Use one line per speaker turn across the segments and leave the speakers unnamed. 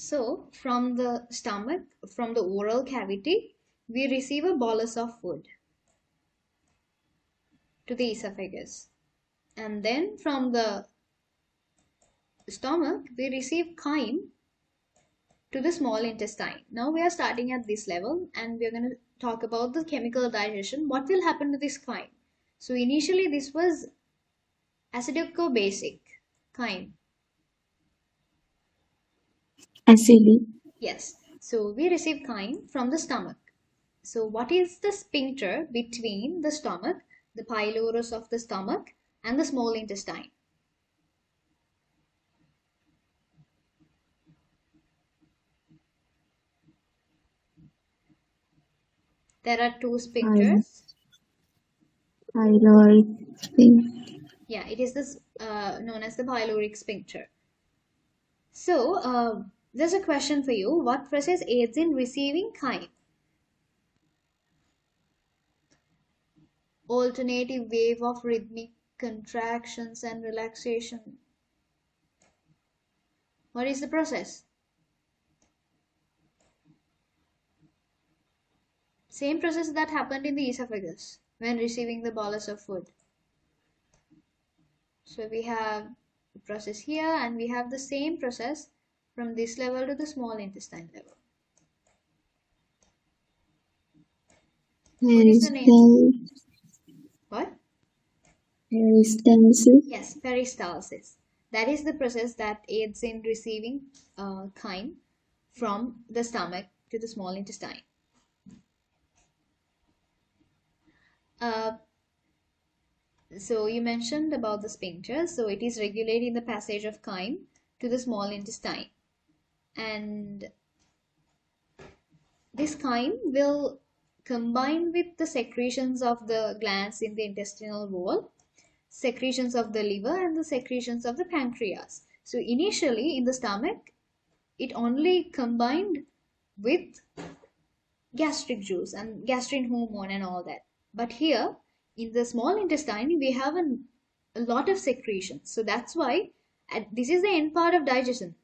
So from the stomach, from the oral cavity, we receive a bolus of food to the esophagus. And then from the stomach, we receive chyme to the small intestine. Now we are starting at this level and we are going to talk about the chemical digestion. What will happen to this chyme? So initially this was acidico-basic chyme.
Acidic.
Yes. So we receive chyme from the stomach. So what is the sphincter between the stomach, the pylorus of the stomach, and the small intestine? There are two sphincters.
Pyloric sphincter.
Yeah, it is this known as the pyloric sphincter. So there's a question for you. What process aids in receiving chyme? Alternative wave of rhythmic contractions and relaxation. What is the process? Same process that happened in the esophagus when receiving the bolus of food. So we have the process here and we have the same process from this level to the small intestine level. What is the name? What?
Peristalsis.
Yes, peristalsis. That is the process that aids in receiving chyme from the stomach to the small intestine. So you mentioned about the sphincter. So it is regulating the passage of chyme to the small intestine. And this chyme will combine with the secretions of the glands in the intestinal wall, secretions of the liver, and the secretions of the pancreas. So initially in the stomach, it only combined with gastric juice and gastrin hormone and all that. But here in the small intestine, we have a lot of secretions. So that's why this is the end part of digestion.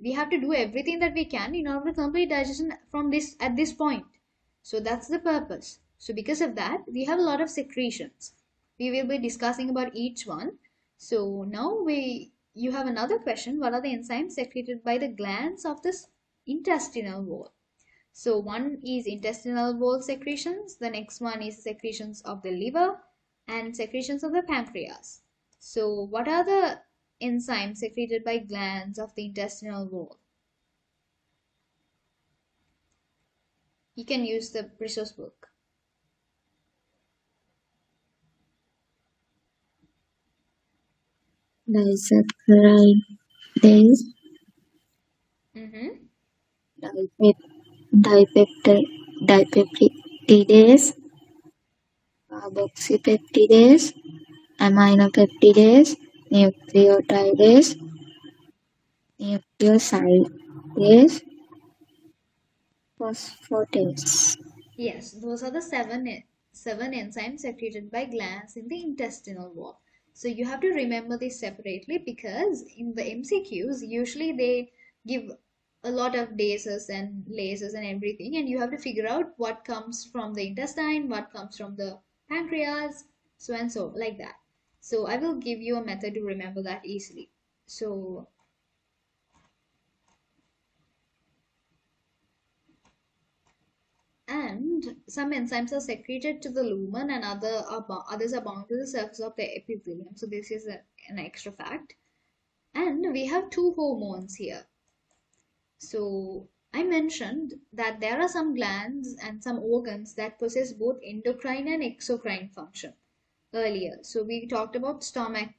We have to do everything that we can in order to complete digestion from this at this point. So that's the purpose. So because of that, we have a lot of secretions. We will be discussing about each one. So now you have another question. What are the enzymes secreted by the glands of this intestinal wall? So one is intestinal wall secretions, the next one is secretions of the liver and secretions of the pancreas. So what are the enzymes secreted by glands of the intestinal wall? You can use the resource book.
Disaccharidase. Dipeptidase. Carboxypeptidase. Aminopeptidase. Nucleotidase. Nucleoside. Phosphatase.
Yes, those are the seven enzymes secreted by glands in the intestinal wall. So you have to remember this separately because in the MCQs, usually they give a lot of dases and lases and everything, and you have to figure out what comes from the intestine, what comes from the pancreas, so and so, like that. So I will give you a method to remember that easily. So and some enzymes are secreted to the lumen and others are bound to the surface of the epithelium. So this is an extra fact. And we have two hormones here. So I mentioned that there are some glands and some organs that possess both endocrine and exocrine function earlier. So we talked about stomach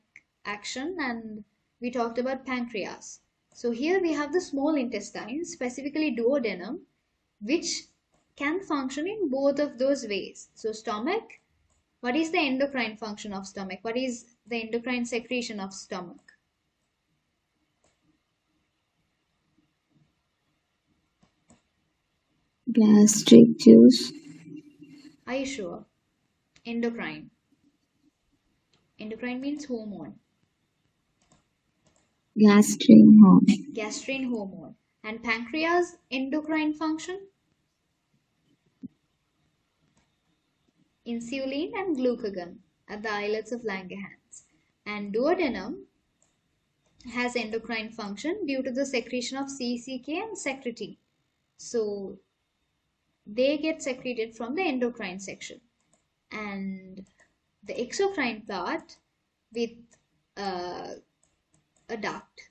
action and we talked about pancreas. So here we have the small intestine, specifically duodenum, which can function in both of those ways. So stomach, what is the endocrine function of stomach? What is the endocrine secretion of stomach?
Gastric juice.
Are you sure? Endocrine. Endocrine means hormone.
Gastrin hormone.
Gastrin hormone. And pancreas endocrine function, insulin and glucagon at the islets of Langerhans. And duodenum has endocrine function due to the secretion of CCK and secretin. So they get secreted from the endocrine section. And the exocrine part with a duct.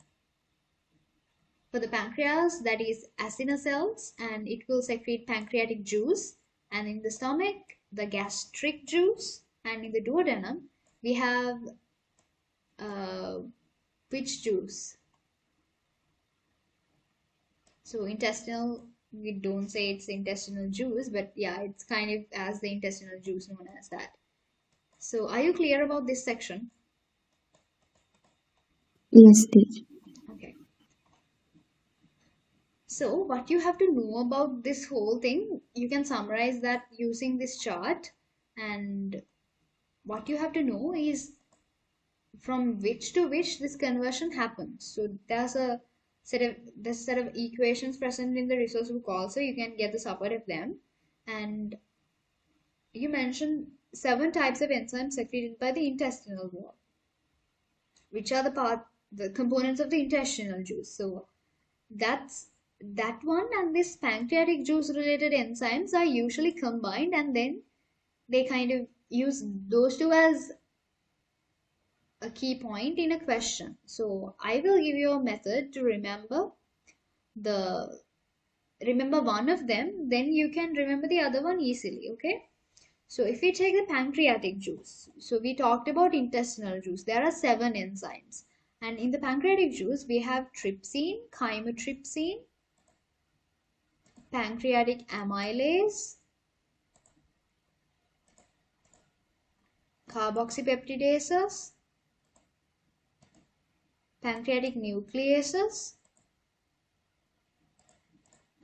For the pancreas, that is acinar cells, and it will secrete pancreatic juice. And in the stomach, the gastric juice. And in the duodenum, we have which juice? So intestinal, we don't say it's intestinal juice, but yeah, it's kind of as the intestinal juice known as that. So are you clear about this section?
Yes, teacher.
Okay. So what you have to know about this whole thing, you can summarize that using this chart. And what you have to know is from which to which this conversion happens. So there's a set of equations present in the resource book also. You can get the support of them. And you mentioned 7 types of enzymes secreted by the intestinal wall, which are the components of the intestinal juice. So that's that one, and this pancreatic juice related enzymes are usually combined, and then they kind of use those two as a key point in a question. So I will give you a method to remember one of them, then you can remember the other one easily. Okay, so if we take the pancreatic juice, so we talked about intestinal juice, there are 7 enzymes, and in the pancreatic juice we have trypsin, chymotrypsin, pancreatic amylase, carboxypeptidases, pancreatic nucleases,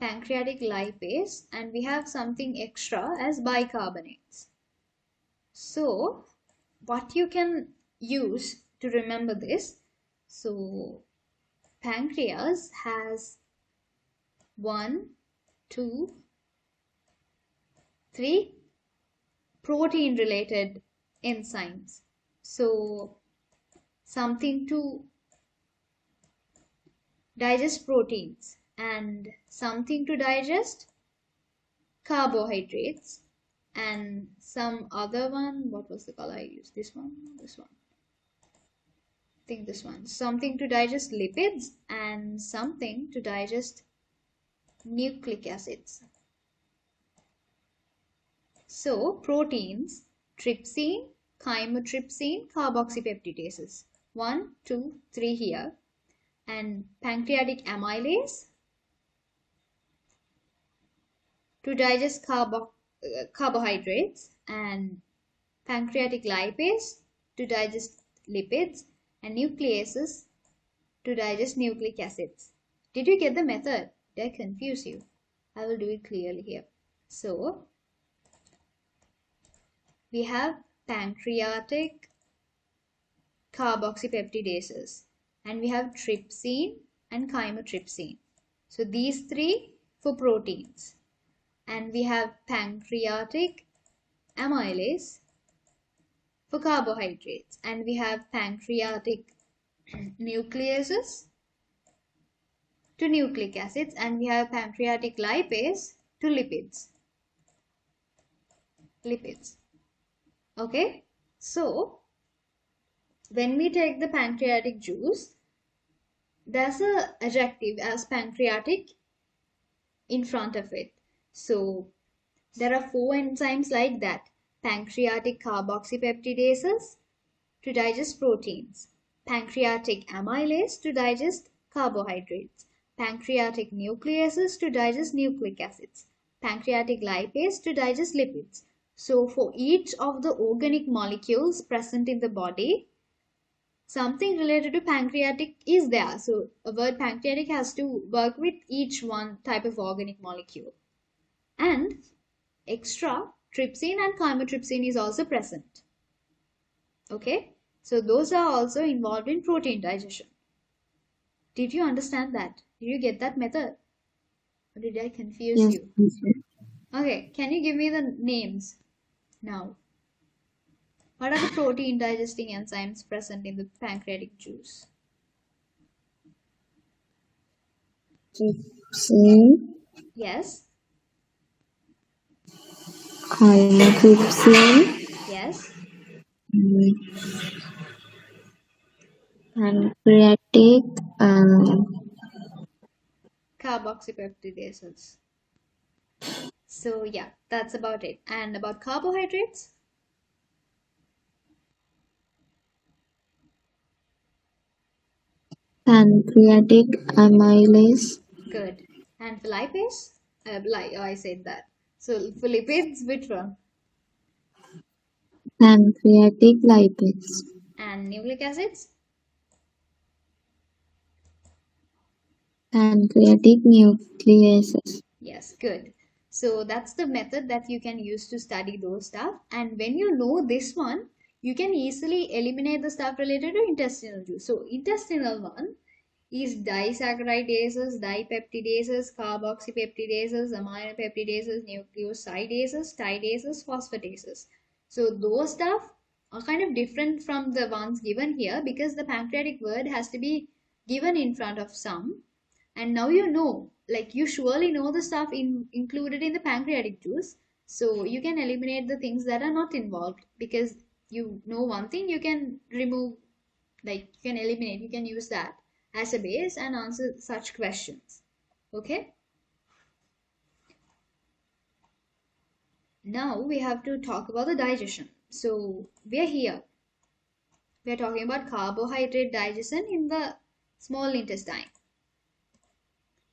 pancreatic lipase, and we have something extra as bicarbonates. So what you can use to remember this, so pancreas has 1, 2, 3 protein related enzymes. So something to digest proteins and something to digest carbohydrates, and some other one, what was the color I used? This one, I think this one, something to digest lipids and something to digest nucleic acids. So proteins, trypsin, chymotrypsin, carboxypeptidases, 1, 2, 3 here, and pancreatic amylase to digest carbohydrates, and pancreatic lipase to digest lipids, and nucleases to digest nucleic acids. Did you get the method? Did I confuse you? I will do it clearly here. So we have pancreatic carboxypeptidases, and we have trypsin and chymotrypsin. So these 3 for proteins, and we have pancreatic amylase for carbohydrates, and we have pancreatic nucleases to nucleic acids, and we have pancreatic lipase to lipids. Okay, so when we take the pancreatic juice, there's a adjective as pancreatic in front of it. So there are 4 enzymes like that: pancreatic carboxypeptidases to digest proteins, pancreatic amylase to digest carbohydrates, pancreatic nucleases to digest nucleic acids, pancreatic lipase to digest lipids. So for each of the organic molecules present in the body, something related to pancreatic is there. So a word pancreatic has to work with each one type of organic molecule. And extra trypsin and chymotrypsin is also present. Okay, so those are also involved in protein digestion. Did you understand that? Did you get that method? Or did I confuse
Yes,
you?
teacher.
Okay, can you give me the names now? What are the protein digesting enzymes present in the pancreatic juice?
Trypsin,
Yes,
chymotrypsin,
yes.
mm, pancreatic,
Carboxypeptidases. So yeah, that's about it. And about carbohydrates?
pancreatic amylase,
Good. And for lipase? I said that. So for lipids, which one?
pancreatic lipase,
And nucleic acids?
pancreatic nucleases.
Yes, good. So that's the method that you can use to study those stuff. And when you know this one, you can easily eliminate the stuff related to intestinal juice. So intestinal one is disaccharidases, dipeptidases, carboxypeptidases, aminopeptidases, nucleosidases, tidases, phosphatases. So those stuff are kind of different from the ones given here because the pancreatic word has to be given in front of some, and now you know, like you surely know the stuff included in the pancreatic juice, so you can eliminate the things that are not involved because you know one thing, you can remove, like you can eliminate, you can use that as a base and answer such questions. Okay, now we have to talk about the digestion. So we're here, we're talking about carbohydrate digestion in the small intestine.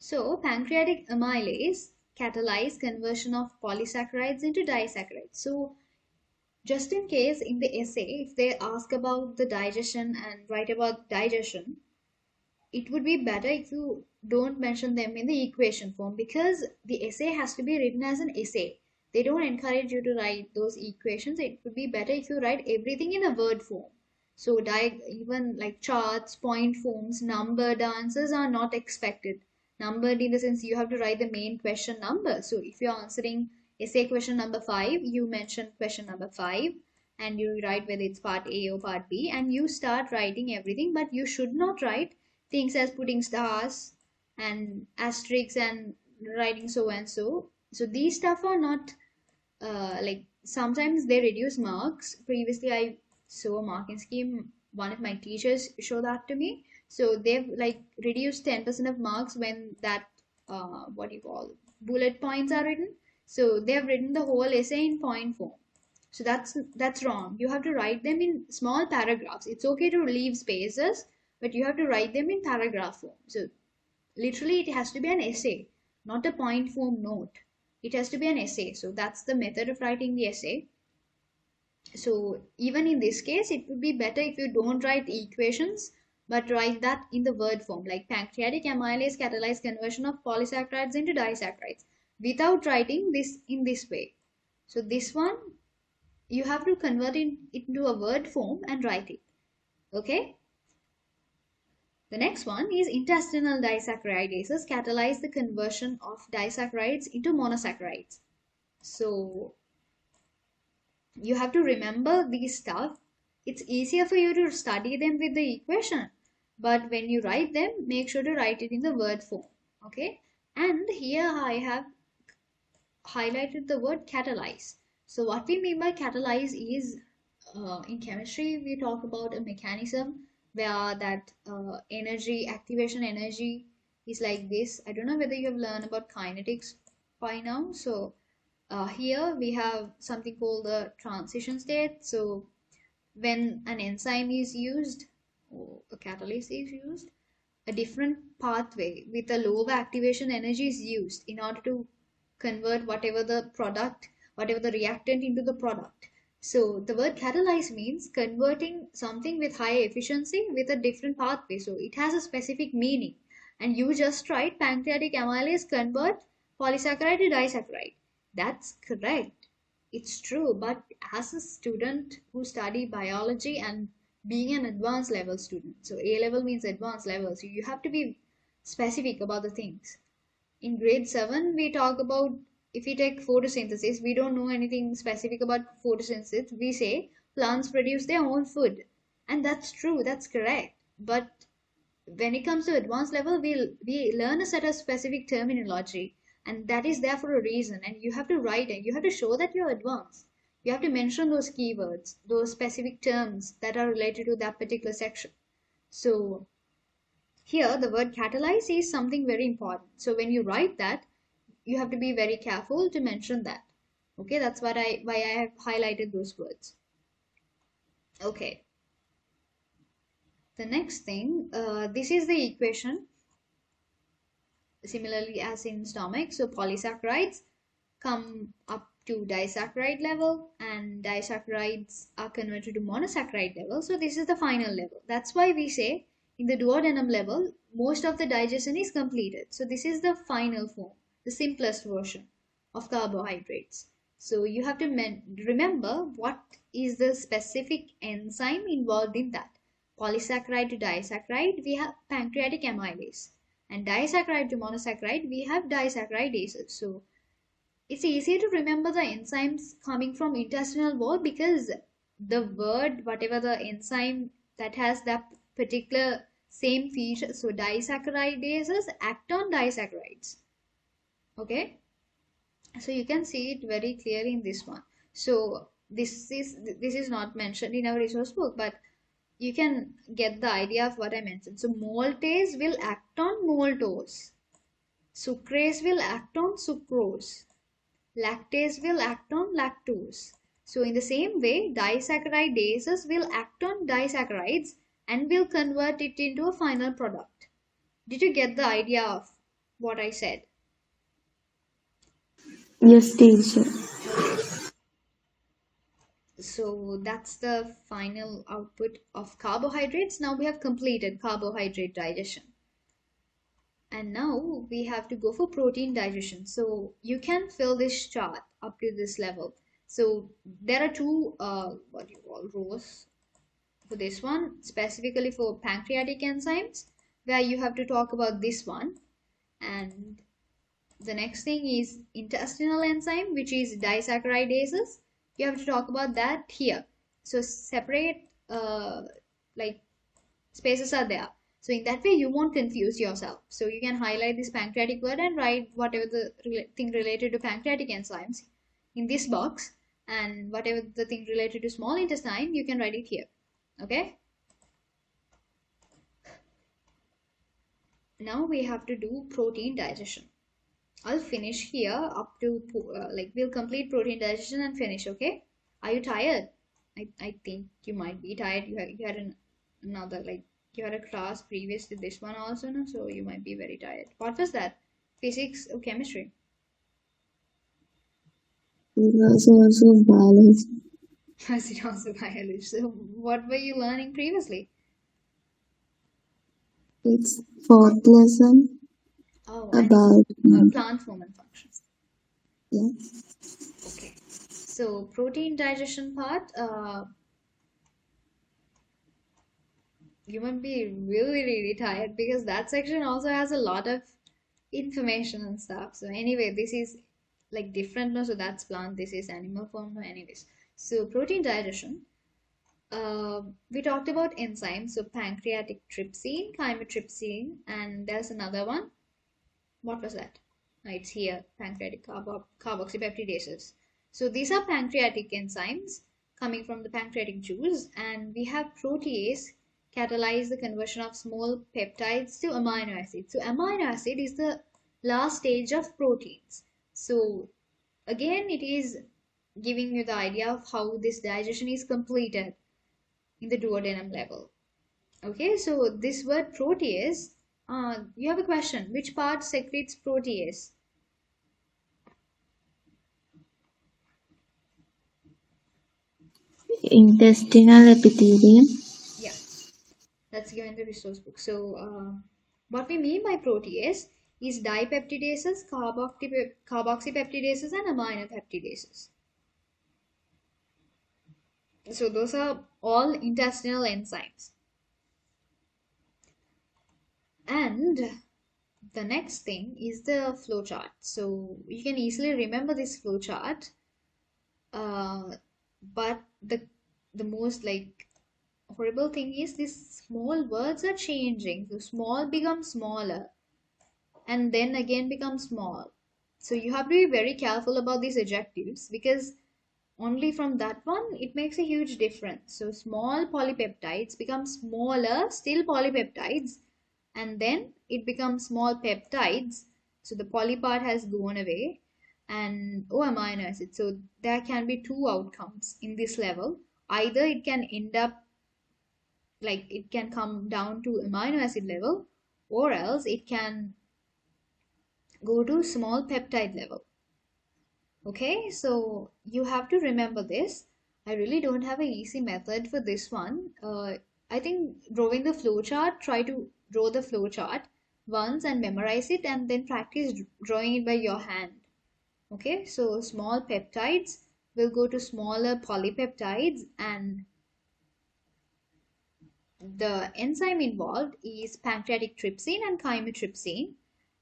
So, pancreatic amylase catalyze conversion of polysaccharides into disaccharides. So, just in case in the essay, if they ask about the digestion and write about digestion, it would be better if you don't mention them in the equation form because the essay has to be written as an essay. They don't encourage you to write those equations. It would be better if you write everything in a word form. So even like charts, point forms, numbered answers are not expected. Numbered in the sense you have to write the main question number. So if you're answering essay question number 5, you mention question number 5 and you write whether it's part A or part B and you start writing everything, but you should not write things as putting stars and asterisks and writing so and so. So these stuff are not like sometimes they reduce marks. Previously, I saw a marking scheme. One of my teachers showed that to me. So they've like reduced 10% of marks when that what do you call bullet points are written. So they've written the whole essay in point form. So that's wrong. You have to write them in small paragraphs. It's okay to leave spaces, but you have to write them in paragraph form. So literally, it has to be an essay, not a point form note. It has to be an essay. So that's the method of writing the essay. So even in this case, it would be better if you don't write equations, but write that in the word form, like pancreatic amylase catalyzed conversion of polysaccharides into disaccharides, without writing this in this way. So this one, you have to convert it into a word form and write it. Okay. The next one is intestinal disaccharidases catalyze the conversion of disaccharides into monosaccharides. So you have to remember these stuff. It's easier for you to study them with the equation, but when you write them, make sure to write it in the word form. Okay. And here I have highlighted the word catalyze. So what we mean by catalyze is in chemistry we talk about a mechanism where that energy activation energy is like this. I don't know whether you have learned about kinetics by now. So here we have something called the transition state. So when an enzyme is used or a catalyst is used, a different pathway with a lower activation energy is used in order to convert whatever the product, whatever the reactant into the product. So the word catalyze means converting something with high efficiency with a different pathway. So it has a specific meaning. And you just write pancreatic amylase convert polysaccharide to disaccharide. That's correct. It's true, but as a student who study biology and being an advanced level student, so A level means advanced level, so you have to be specific about the things. In grade 7, we talk about, if we take photosynthesis, we don't know anything specific about photosynthesis. We say plants produce their own food. And that's true, that's correct. But when it comes to advanced level, we learn a set of specific terminology, and that is there for a reason. And you have to write it, you have to show that you're advanced. You have to mention those keywords, those specific terms that are related to that particular section. So here, the word catalyze is something very important. So when you write that, you have to be very careful to mention that. Okay, that's what why I have highlighted those words. Okay, the next thing, this is the equation, similarly as in stomach. So polysaccharides come up to disaccharide level, and disaccharides are converted to monosaccharide level. So this is the final level. That's why we say in the duodenum level, most of the digestion is completed. So this is the final form, the simplest version of carbohydrates. So you have to remember what is the specific enzyme involved in that. Polysaccharide to disaccharide, we have pancreatic amylase, and disaccharide to monosaccharide, we have disaccharidases. So it's easier to remember the enzymes coming from intestinal wall, because the word, whatever the enzyme that has that particular same feature, so disaccharidases act on disaccharides. Okay, so you can see it very clearly in this one. So this is not mentioned in our resource book, but you can get the idea of what I mentioned. So maltase will act on maltose, sucrase will act on sucrose, lactase will act on lactose. So in the same way, disaccharidases will act on disaccharides and will convert it into a final product. Did you get the idea of what I said?
Yes, teacher.
Okay. So that's the final output of carbohydrates. Now we have completed carbohydrate digestion. And now we have to go for protein digestion. So you can fill this chart up to this level. So there are two what do you call rows for this one, specifically for pancreatic enzymes, where you have to talk about this one. And the next thing is intestinal enzyme, which is disaccharidases. You have to talk about that here. So separate like spaces are there. So in that way, you won't confuse yourself. So you can highlight this pancreatic word and write whatever the thing related to pancreatic enzymes in this box, and whatever the thing related to small intestine, you can write it here. Okay. Now we have to do protein digestion. I'll finish here up to like we'll complete protein digestion and finish. Okay. Are you tired? I think you might be tired. You had another, like, you had a class previous to this one also, no? So you might be very tired. What was that? Physics or chemistry?
It was also biology.
Was it also biology? So what were you learning previously?
It's fourth lesson
Oh, and
about
plant form and function.
yeah.
Okay. So protein digestion part, you might be really, really tired, because that section also has a lot of information and stuff. So anyway, this is like different, no? So that's plant, this is animal form, no? Anyways. So protein digestion. We talked about enzymes, so pancreatic trypsin, chymotrypsin, and there's another one. What was that? It's here, pancreatic carboxypeptidases. So these are pancreatic enzymes coming from the pancreatic juice, and we have protease catalyze the conversion of small peptides to amino acids. So amino acid is the last stage of proteins. So again, it is giving you the idea of how this digestion is completed in the duodenum level. Okay, so this word protease, you have a question. Which part secretes protease?
Intestinal epithelium.
Yeah, that's given in the resource book. So, what we mean by protease is dipeptidases, carboxypeptidases, and aminopeptidases. So, those are all intestinal enzymes. And the next thing is the flow chart. So you can easily remember this flow chart, but the most like horrible thing is these small words are changing. So small becomes smaller and then again becomes small. So you have to be very careful about these adjectives because only from that one it makes a huge difference. So small polypeptides become smaller, still polypeptides, and then it becomes small peptides. So the poly part has gone away and amino acid. So there can be two outcomes in this level. Either it can end up like it can come down to amino acid level, or else it can go to small peptide level. Okay, so you have to remember this. I really don't have a easy method for this one. I think drawing the flowchart, try to draw the flowchart once and memorize it and then practice drawing it by your hand. Okay, so small peptides will go to smaller polypeptides, and the enzyme involved is pancreatic trypsin and chymotrypsin,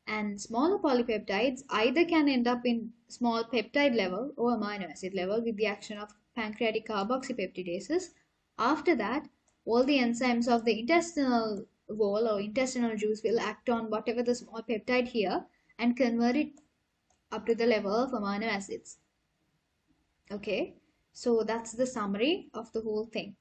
and smaller polypeptides either can end up in small peptide level or amino acid level with the action of pancreatic carboxypeptidases. After that, all the enzymes of the intestinal wall or intestinal juice will act on whatever the small peptide here and convert it up to the level of amino acids. Okay, so that's the summary of the whole thing.